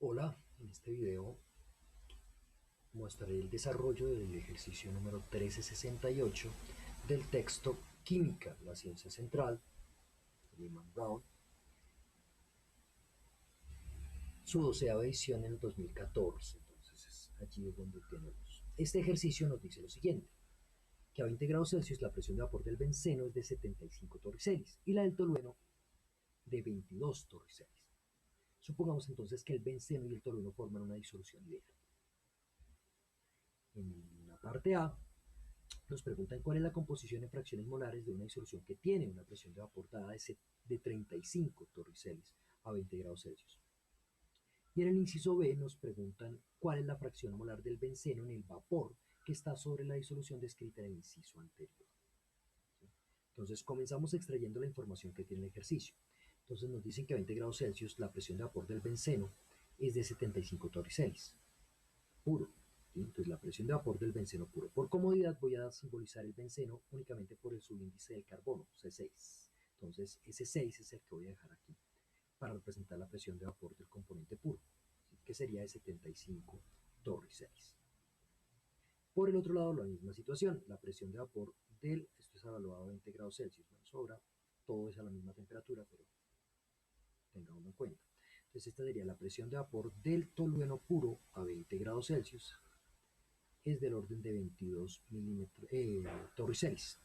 Hola, en este video mostraré el desarrollo del ejercicio número 1368 del texto Química, la ciencia central, de Lehman Brown, su 12ª edición en el 2014. Entonces allí es donde tenemos. Este ejercicio nos dice lo siguiente, que a 20 grados Celsius la presión de vapor del benceno es de 75 torricelis y la del tolueno de 22 torricelis. Supongamos entonces que el benceno y el tolueno forman una disolución ideal. En la parte A nos preguntan cuál es la composición en fracciones molares de una disolución que tiene una presión de vapor dada de 35 torricelis a 20 grados Celsius. Y en el inciso B nos preguntan cuál es la fracción molar del benceno en el vapor que está sobre la disolución descrita en el inciso anterior. Entonces comenzamos extrayendo la información que tiene el ejercicio. Entonces nos dicen que a 20 grados Celsius la presión de vapor del benceno es de 75 torricelis, puro. ¿Sí? Entonces la presión de vapor del benceno puro. Por comodidad voy a simbolizar el benceno únicamente por el subíndice del carbono, C6. Entonces ese 6 es el que voy a dejar aquí para representar la presión de vapor del componente puro, ¿sí? Que sería de 75 torricelis. Por el otro lado, la misma situación, la presión de vapor esto es evaluado a 20 grados Celsius, no sobra, todo es a la misma temperatura, pero tengámoslo en cuenta. Entonces esta sería la presión de vapor del tolueno puro a 20 grados Celsius, es del orden de 22 torricelis,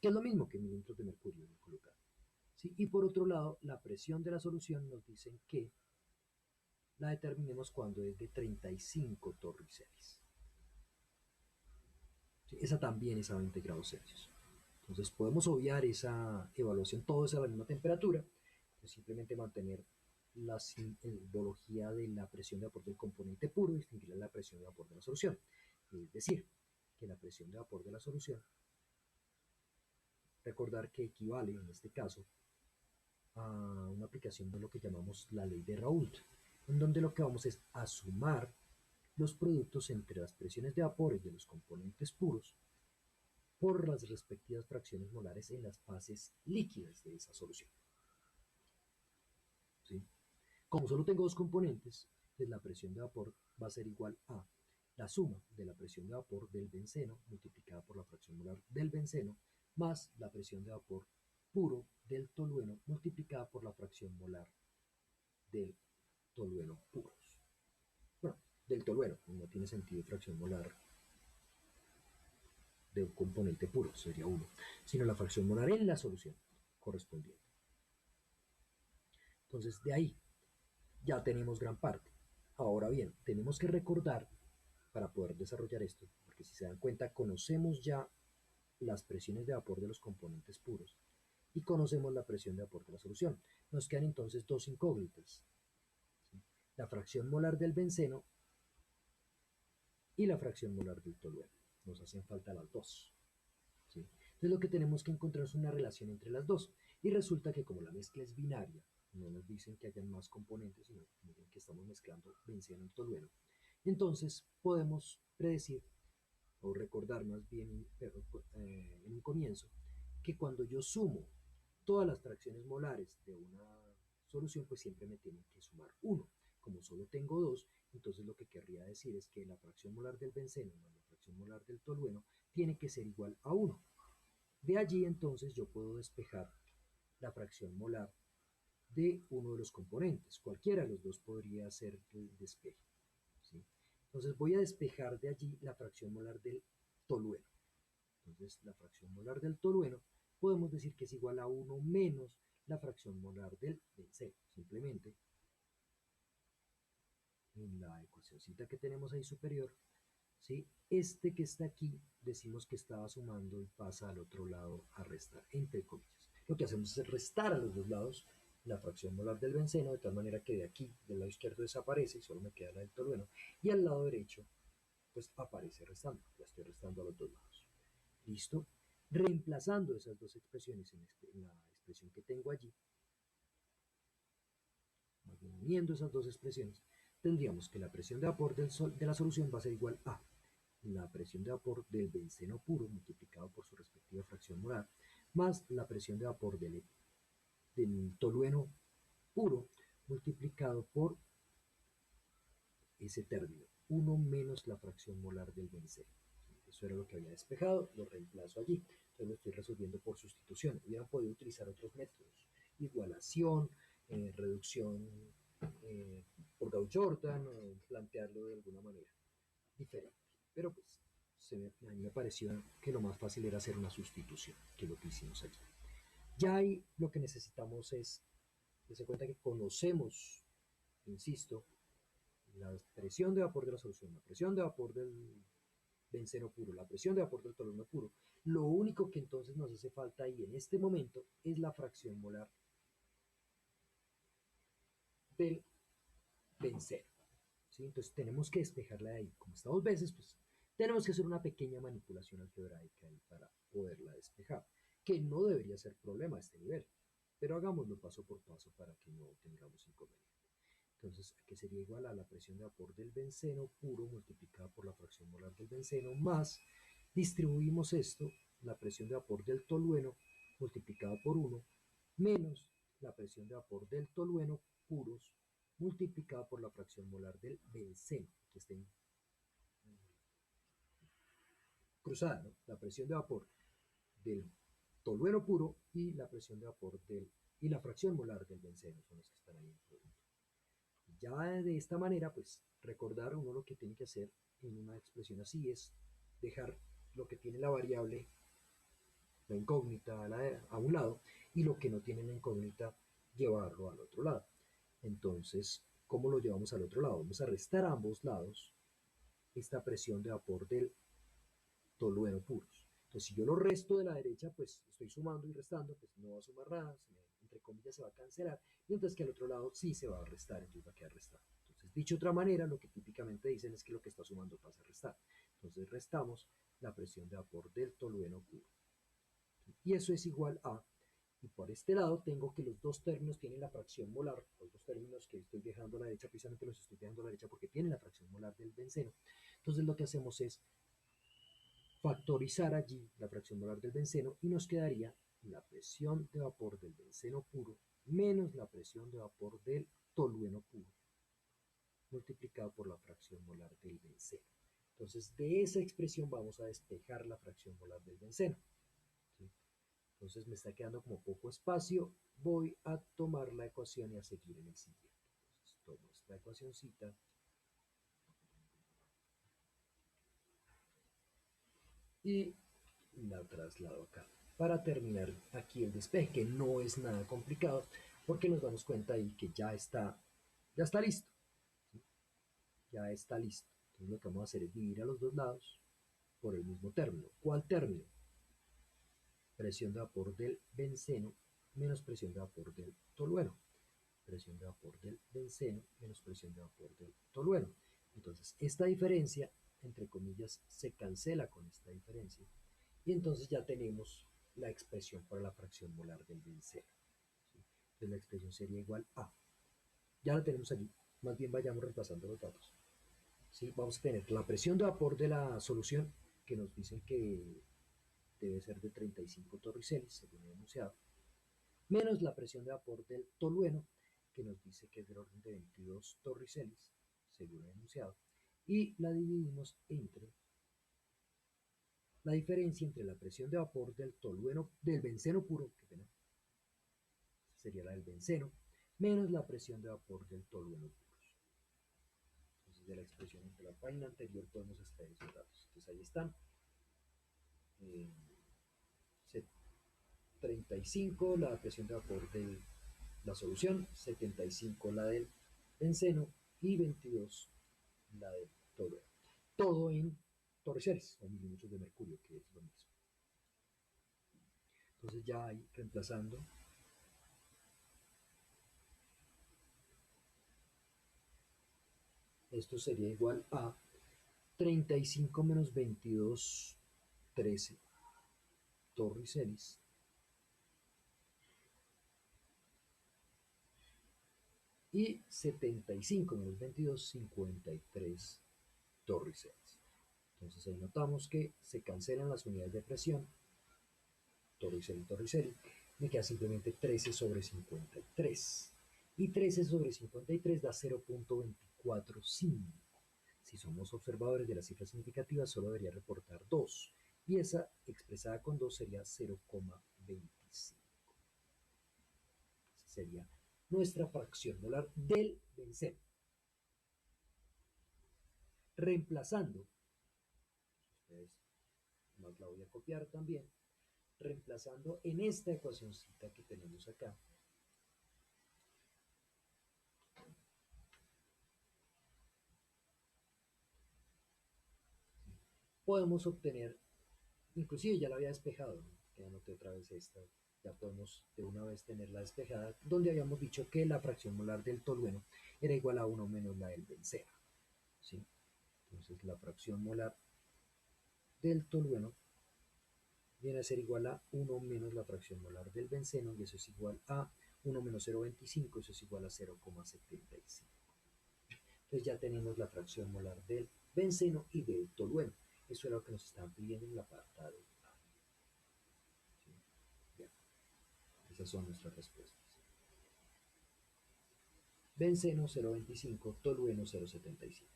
que es lo mismo que milímetros de mercurio en colocar. ¿Sí? Y por otro lado, la presión de la solución nos dicen que la determinemos cuando es de 35 torricelis. ¿Sí? Esa también es a 20 grados Celsius. Entonces podemos obviar esa evaluación, todo es a la misma temperatura, pues simplemente mantener la simbología de la presión de vapor del componente puro y distinguirla de la presión de vapor de la solución. Es decir, que la presión de vapor de la solución, recordar que equivale en este caso a una aplicación de lo que llamamos la ley de Raoult, en donde lo que vamos es a sumar los productos entre las presiones de vapores de los componentes puros por las respectivas fracciones molares en las fases líquidas de esa solución. ¿Sí? Como solo tengo dos componentes, pues la presión de vapor va a ser igual a la suma de la presión de vapor del benceno multiplicada por la fracción molar del benceno más la presión de vapor puro del tolueno multiplicada por la fracción molar del tolueno puros. Bueno, del tolueno, no tiene sentido fracción molar de un componente puro, sería uno, sino la fracción molar en la solución correspondiente. Entonces, de ahí ya tenemos gran parte. Ahora bien, tenemos que recordar para poder desarrollar esto, porque si se dan cuenta, conocemos ya las presiones de vapor de los componentes puros y conocemos la presión de vapor de la solución. Nos quedan entonces dos incógnitas, ¿sí? La fracción molar del benceno y la fracción molar del tolueno. Nos hacen falta las dos. ¿Sí? Entonces lo que tenemos que encontrar es una relación entre las dos. Y resulta que como la mezcla es binaria, no nos dicen que hayan más componentes, sino que estamos mezclando benceno y tolueno. Entonces podemos predecir o recordar más bien en un comienzo que cuando yo sumo todas las fracciones molares de una solución, pues siempre me tienen que sumar uno. Como solo tengo dos, entonces lo que querría decir es que la fracción molar del benceno más la fracción molar del tolueno tiene que ser igual a 1. De allí entonces yo puedo despejar la fracción molar de uno de los componentes. Cualquiera de los dos podría ser el despeje. ¿Sí? Entonces voy a despejar de allí la fracción molar del tolueno. Entonces la fracción molar del tolueno podemos decir que es igual a 1 menos la fracción molar del benceno. Simplemente en la ecuacióncita que tenemos ahí superior, ¿sí? Este que está aquí decimos que estaba sumando y pasa al otro lado a restar, entre comillas. Lo que hacemos es restar a los dos lados la fracción molar del benceno, de tal manera que de aquí, del lado izquierdo desaparece y solo me queda la del tolueno, y al lado derecho pues aparece restando, la estoy restando a los dos lados. ¿Listo? Reemplazando esas dos expresiones en la expresión que tengo allí, uniendo esas dos expresiones, tendríamos que la presión de vapor de la solución va a ser igual a la presión de vapor del benceno puro multiplicado por su respectiva fracción molar, más la presión de vapor del tolueno puro multiplicado por ese término, 1 menos la fracción molar del benceno. Eso era lo que había despejado, lo reemplazo allí. Entonces lo estoy resolviendo por sustitución. Hubieran podido utilizar otros métodos, igualación, reducción por Gauss-Jordan, plantearlo de alguna manera diferente. Pero pues a mí me pareció que lo más fácil era hacer una sustitución, que es lo que hicimos aquí. Ya ahí lo que necesitamos es, darse cuenta que conocemos, insisto, la presión de vapor de la solución, la presión de vapor del benceno puro, la presión de vapor del tolueno puro. Lo único que entonces nos hace falta ahí en este momento es la fracción molar del benceno. ¿Sí? Entonces tenemos que despejarla de ahí. Como está dos veces, pues tenemos que hacer una pequeña manipulación algebraica ahí para poderla despejar, que no debería ser problema a este nivel, pero hagámoslo paso por paso para que no tengamos inconveniente. Entonces, que sería igual a la presión de vapor del benceno puro multiplicada por la fracción molar del benceno, más distribuimos esto, la presión de vapor del tolueno multiplicada por 1, menos la presión de vapor del tolueno puros multiplicada por la fracción molar del benceno, que estén cruzada, ¿no? La presión de vapor del tolueno puro y la presión de vapor y la fracción molar del benceno son las que están ahí en producto. Ya de esta manera, pues recordar uno lo que tiene que hacer en una expresión así es dejar lo que tiene la variable, la incógnita a un lado, y lo que no tiene la incógnita llevarlo al otro lado. Entonces, ¿cómo lo llevamos al otro lado? Vamos a restar a ambos lados esta presión de vapor del tolueno puros. Entonces, si yo lo resto de la derecha, pues estoy sumando y restando, pues no va a sumar nada, entre comillas se va a cancelar, mientras que al otro lado sí se va a restar, entonces va a quedar restado. Entonces, dicho de otra manera, lo que típicamente dicen es que lo que está sumando pasa a restar. Entonces, restamos la presión de vapor del tolueno puro. Y eso es igual a, y por este lado tengo que los dos términos tienen la fracción molar, los dos términos que estoy dejando a la derecha, precisamente los estoy dejando a la derecha porque tienen la fracción molar del benceno. Entonces, lo que hacemos es factorizar allí la fracción molar del benceno y nos quedaría la presión de vapor del benceno puro menos la presión de vapor del tolueno puro multiplicado por la fracción molar del benceno. Entonces, de esa expresión vamos a despejar la fracción molar del benceno. ¿Sí? Entonces, me está quedando como poco espacio. Voy a tomar la ecuación y a seguir en el siguiente. Entonces, tomo esta ecuacióncita y la traslado acá para terminar aquí el despeje, que no es nada complicado porque nos damos cuenta ahí que ya está listo, ¿sí? Ya está listo. Entonces lo que vamos a hacer es dividir a los dos lados por el mismo término. ¿Cuál término? Presión de vapor del benceno menos presión de vapor del tolueno. Presión de vapor del benceno menos presión de vapor del tolueno. Entonces esta diferencia, entre comillas, se cancela con esta diferencia y entonces ya tenemos la expresión para la fracción molar del benceno. ¿Sí? Entonces la expresión sería igual a, ya la tenemos allí, más bien vayamos repasando los datos. ¿Sí? Vamos a tener la presión de vapor de la solución, que nos dicen que debe ser de 35 torricelis, según el enunciado, menos la presión de vapor del tolueno, que nos dice que es del orden de 22 torricelis, según el enunciado, y la dividimos entre la diferencia entre la presión de vapor del tolueno, del benceno puro, que pena, sería la del benceno, menos la presión de vapor del tolueno puros. Entonces, de la expresión entre la página anterior podemos extraer esos datos. Entonces, ahí están. Eh, 35 la presión de vapor de la solución, 75 la del benceno y 22 la del tolueno. Todo en torriceles o milímetros de mercurio, que es lo mismo. Entonces ya ahí reemplazando, esto sería igual a 35 menos 22, 13 torricelis y 75 menos 22, 53 torricelis. Entonces ahí notamos que se cancelan las unidades de presión, torricel y torricel, me queda simplemente 13 sobre 53. Y 13 sobre 53 da 0.245. Si somos observadores de las cifras significativas, solo debería reportar 2. Y esa expresada con 2 sería 0,25. Esa sería nuestra fracción molar del benceno. Reemplazando, ustedes más la voy a copiar también, reemplazando en esta ecuacióncita que tenemos acá, podemos obtener, inclusive ya la había despejado, ¿no? Que anoté otra vez esta, ya podemos de una vez tenerla despejada, donde habíamos dicho que la fracción molar del tolueno era igual a 1 menos la del benceno, ¿sí? Entonces la fracción molar del tolueno viene a ser igual a 1 menos la fracción molar del benceno, y eso es igual a 1 menos 0,25, eso es igual a 0,75. Entonces ya tenemos la fracción molar del benceno y del tolueno. Eso era lo que nos estaban pidiendo en el apartado A. ¿Sí? Bien, esas son nuestras respuestas. Benceno 0,25, tolueno 0,75.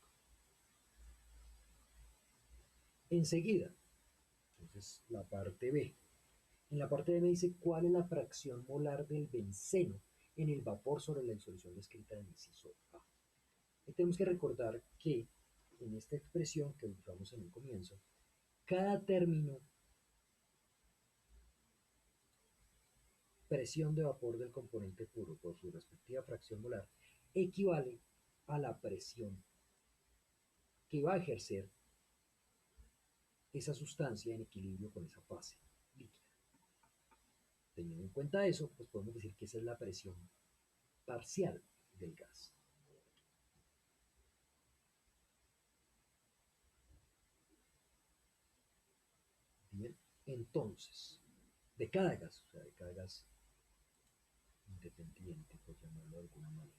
Enseguida, entonces la parte B. En la parte B me dice cuál es la fracción molar del benceno en el vapor sobre la disolución descrita en el inciso A. Y tenemos que recordar que en esta expresión que usamos en un comienzo, cada término, presión de vapor del componente puro por su respectiva fracción molar, equivale a la presión que va a ejercer esa sustancia en equilibrio con esa fase líquida. Teniendo en cuenta eso, pues podemos decir que esa es la presión parcial del gas. Bien, entonces, de cada gas, o sea, de cada gas independiente, por llamarlo de alguna manera.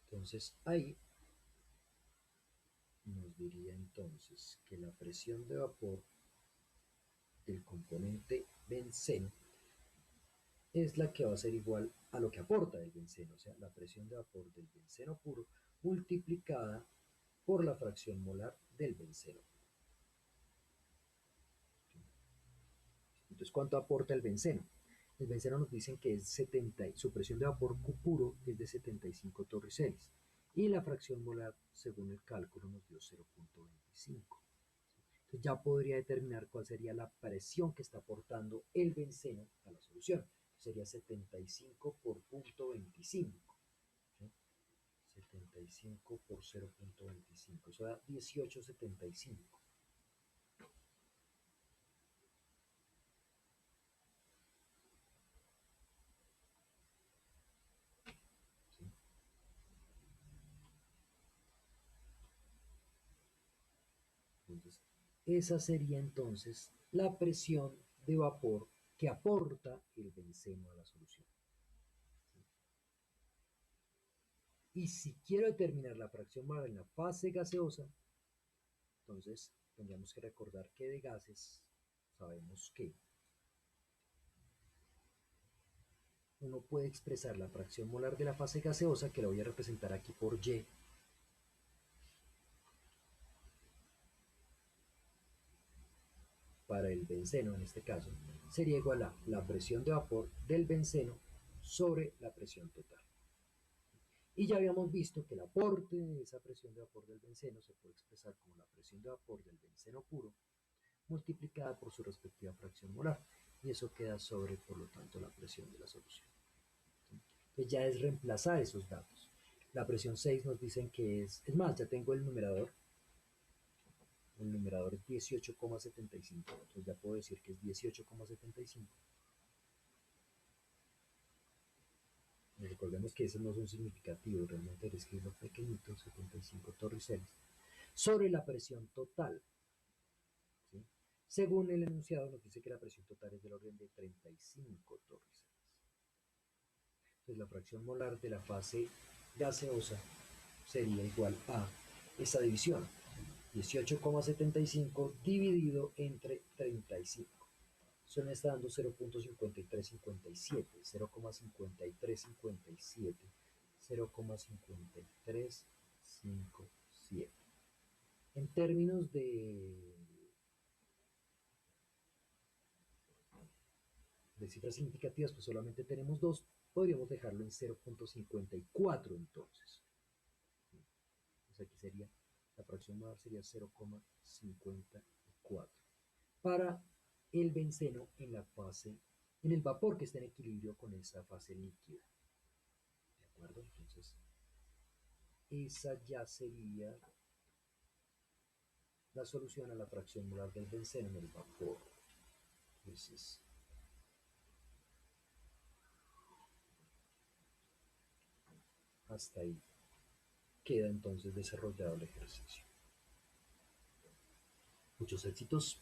Entonces, ahí nos diría entonces que la presión de vapor del componente benceno es la que va a ser igual a lo que aporta el benceno, o sea, la presión de vapor del benceno puro multiplicada por la fracción molar del benceno. Entonces, ¿cuánto aporta el benceno? El benceno nos dicen que es 70, su presión de vapor puro es de 75 torricelis y la fracción molar, según el cálculo, nos dio 0,25. Entonces ya podría determinar cuál sería la presión que está aportando el benceno a la solución. Sería 75 por 0,25. ¿Sí? 75 por 0,25. Eso da 18,75. ¿Sí? Entonces, esa sería entonces la presión de vapor que aporta el benceno a la solución. Y si quiero determinar la fracción molar en la fase gaseosa, entonces tendríamos que recordar que de gases sabemos que uno puede expresar la fracción molar de la fase gaseosa, que la voy a representar aquí por Y, para el benceno en este caso, sería igual a la presión de vapor del benceno sobre la presión total. Y ya habíamos visto que el aporte de esa presión de vapor del benceno se puede expresar como la presión de vapor del benceno puro multiplicada por su respectiva fracción molar. Y eso queda sobre, por lo tanto, la presión de la solución. Entonces ya es reemplazar esos datos. La presión 6 nos dicen que es más, ya tengo el numerador. El numerador es 18,75. Entonces ya puedo decir que es 18,75. Y recordemos que esos no son significativos, realmente el escribirlo pequeñito, 75 torriceles, sobre la presión total. ¿Sí? Según el enunciado nos dice que la presión total es del orden de 35 torriceles. Entonces la fracción molar de la fase gaseosa sería igual a esa división, 18,75 dividido entre 35. Eso me está dando 0,5357, 0,5357, 0,5357. Bien, en términos de cifras significativas, pues solamente tenemos dos, podríamos dejarlo en 0,54 entonces. Pues aquí sería, la fracción molar sería 0,54. Para el benceno en la fase, en el vapor que está en equilibrio con esa fase líquida. ¿De acuerdo? Entonces, esa ya sería la solución a la fracción molar del benceno en el vapor. Entonces, hasta ahí queda entonces desarrollado el ejercicio. Muchos éxitos.